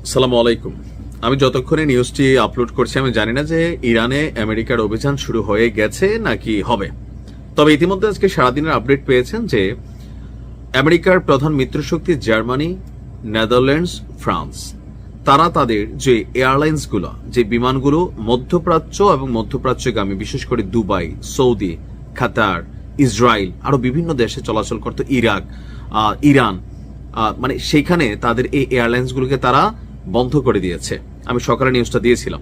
আসসালামু আলাইকুম। আমি যতক্ষণে নিউজটি আপলোড করছি আমি জানি না যে ইরানে আমেরিকার অভিযান শুরু হয়ে গেছে নাকি হবে। তবে ইতিমধ্যে আজকে সারাদিনের আপডেট পেয়েছেন যে আমেরিকার প্রধান মিত্রশক্তি জার্মানি, নেদারল্যান্ডস, ফ্রান্স তারা তাদের যে এয়ারলাইন্সগুলো, যে বিমানগুলো মধ্যপ্রাচ্য এবং মধ্যপ্রাচ্যগামী, বিশেষ করে দুবাই, সৌদি, কাতার, ইসরায়েল আরো বিভিন্ন দেশে চলাচল করত, ইরাক, ইরান, মানে সেইখানে তাদের এই এয়ারলাইন্সগুলোকে তারা বন্ধ করে দিয়েছে। আমি সকালে নিউজটা দিয়েছিলাম।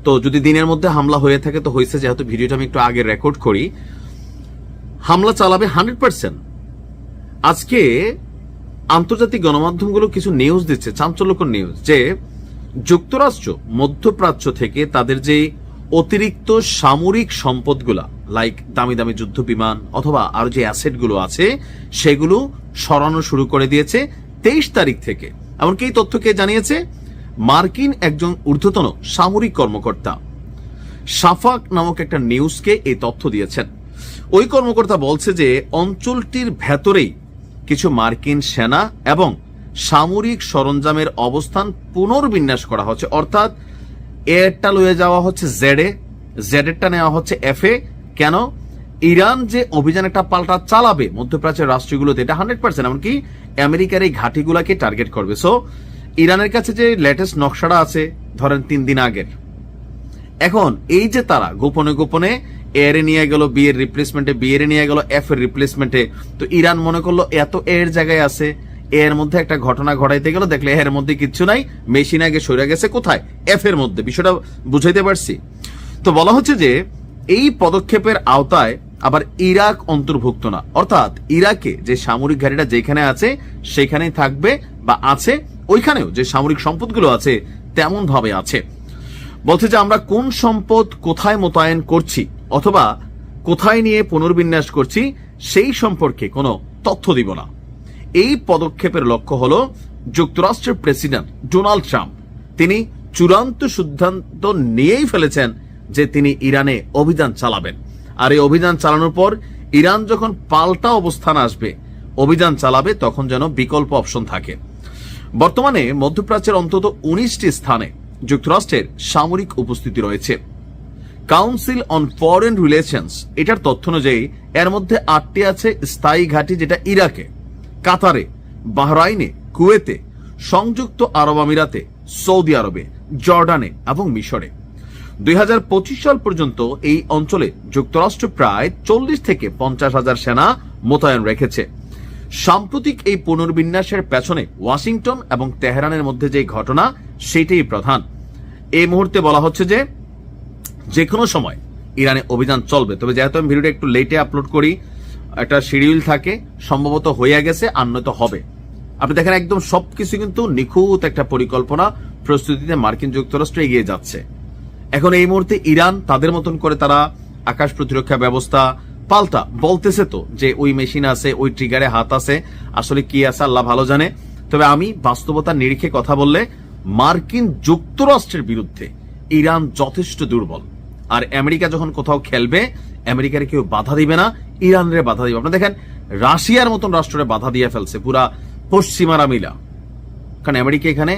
তো যদি দিনের মধ্যে হামলা হয়ে থাকে তো হয়েছে, যেহেতু ভিডিওটা আমি একটু আগে রেকর্ড করি, হামলা চালাবে 100%। আজকে আন্তর্জাতিক গণমাধ্যমগুলো কিছু নিউজ দিচ্ছে, চাঞ্চল্যকর নিউজ, যে যুক্তরাষ্ট্র মধ্যপ্রাচ্য থেকে তাদের যে অতিরিক্ত সামরিক সম্পদগুলা, লাইক দামি দামি যুদ্ধ বিমান অথবা আরো যে অ্যাসেটগুলো আছে সেগুলো সরানো শুরু করে দিয়েছে 23 তারিখ থেকে। এমনকি এই তথ্যকে জানিয়েছে মার্কিন একজন ঊর্ধ্বতন সামরিক কর্মকর্তা। শাফাক নামক একটা নিউজকে এই তথ্য দিয়েছেন। ওই কর্মকর্তা বলছে যে অঞ্চলটির ভেতরেই কিছু মার্কিন সেনা এবং সামরিক সরঞ্জামের অবস্থান পুনর্বিন্যাস করা হচ্ছে, অর্থাৎ এরটা লয়ে যাওয়া হচ্ছে জেডেরটা নেওয়া হচ্ছে এফে। কেন? ইরান যে অভিযান একটা পাল্টা চালাবে মধ্যপ্রাচ্যের রাষ্ট্রগুলোতে, এটা 100%, এমনকি আমেরিকার এই ঘাঁটিগুলাকে টার্গেট করবে। সো ইরানের কাছে যে লেটেস্ট নকশাটা আছে ধরেন 3 দিন আগের, এখন এই যে তারা গোপনে গোপনে এয়ারে নিয়ে গেল, বি এর রিপ্লেসমেন্টে, বি এর নিয়ে গেল এফ এর রিপ্লেসমেন্টে, তো ইরান মনে করলো এত এর জায়গায় আছে, এর মধ্যে একটা ঘটনা ঘটাইতে গেল, দেখলে এর মধ্যে কিচ্ছু নাই, মেশিন আগে সরে গেছে কোথায়, এফ এর মধ্যে। বিষয়টা বুঝাইতে পারছি? তো বলা হচ্ছে যে এই পদক্ষেপের আওতায় আবার ইরাক অন্তর্ভুক্ত না, অর্থাৎ ইরাকে যে সামরিক ঘাঁটিটা যেখানে আছে সেখানেই থাকবে বা আছে, ওইখানেও যে সামরিক সম্পদগুলো আছে তেমন ভাবে আছে। বলছে যে আমরা কোন সম্পদ কোথায় মোতায়েন করছি অথবা কোথায় নিয়ে পুনর্বিন্যাস করছি সেই সম্পর্কে কোনো তথ্য দিব না। এই পদক্ষেপের লক্ষ্য হলো যুক্তরাষ্ট্রের প্রেসিডেন্ট ডোনাল্ড ট্রাম্প তিনি চূড়ান্ত সিদ্ধান্ত নিয়েই ফেলেছেন যে তিনি ইরানে অভিযান চালাবেন। আর এই অভিযান চালানোর পর ইরান যখন পাল্টা অবস্থান আসবে, অভিযান চালাবে, তখন যেন বিকল্প অপশন থাকে। বর্তমানে মধ্যপ্রাচ্যের অন্তত 19টি স্থানে যুক্তরাষ্ট্রের সামরিক উপস্থিতি রয়েছে। কাউন্সিল অন ফরেন রিলেশনস এটার তথ্য অনুযায়ী এর মধ্যে 8টি আছে স্থায়ী ঘাঁটি, যেটা ইরাকে, কাতারে, বাহরাইনে, কুয়েতে, সংযুক্ত আরব আমিরাতে, সৌদি আরবে, জর্ডানে এবং মিশরে। 2025 সাল পর্যন্ত এই অঞ্চলে যুক্তরাষ্ট্র প্রায় 40 থেকে 50,000 সেনা মোতায়েন রেখেছে। সাম্প্রতিক এই পুনর্বিন্যাসের পেছনে ওয়াশিংটন এবং তেহরানের মধ্যে যে ঘটনা সেটাই প্রধান। এই মুহূর্তে বলা হচ্ছে যে কোনো সময় ইরানে অভিযান চলবে। তবে যেহেতু আমি ভিডিওটা একটু লেটে আপলোড করি, একটা শিডিউল থাকে, সম্ভবত হয়ে গেছে আর নয়তো হবে। আপনি দেখেন একদম সবকিছু কিন্তু নিখুঁত একটা পরিকল্পনা প্রস্তুতিতে মার্কিন যুক্তরাষ্ট্র এগিয়ে যাচ্ছে। এখন এই মুহূর্তে ইরান তাদের মতন করে তারা আকাশ প্রতিরক্ষা ব্যবস্থা পাল্টা বলতেছে তো যে ওই মেশিন আছে, ওই ট্রিগারে হাত আছে, আসলে কি আছে আল্লাহ ভালো জানে। তবে আমি বাস্তবতার নিরিখে কথা বললে মার্কিন যুক্তরাষ্ট্রের বিরুদ্ধে ইরান যথেষ্ট দুর্বল। আর আমেরিকা যখন কোথাও খেলবে, আমেরিকার কেউ বাধা দিবে না, ইরানের বাধা দিবে। আপনারা দেখেন রাশিয়ার মতন রাষ্ট্রে বাধা দিয়ে ফেলছে পুরা পশ্চিমারা মিলা, কারণ আমেরিকা এখানে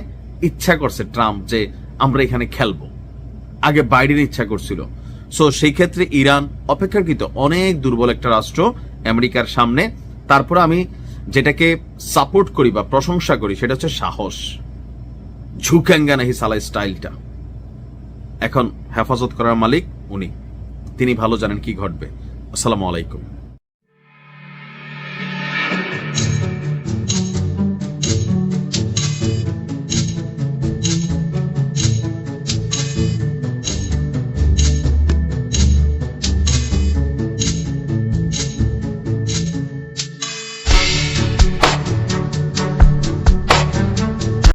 ইচ্ছা করছে ট্রাম্প যে আমরা এখানে খেলবো। আগে বাইডেন ইচ্ছা করছিল। সো সেই ক্ষেত্রে ইরান অপেক্ষাকৃত অনেক দুর্বল একটা রাষ্ট্র আমেরিকার সামনে। তারপরে আমি যেটাকে সাপোর্ট করি বা প্রশংসা করি সেটা হচ্ছে সাহস, ঝুঁকেঙ্গা নাহি সালা স্টাইলটা। এখন হেফাজত করার মালিক উনি, তিনি ভালো জানেন কি ঘটবে। আসসালামু আলাইকুম।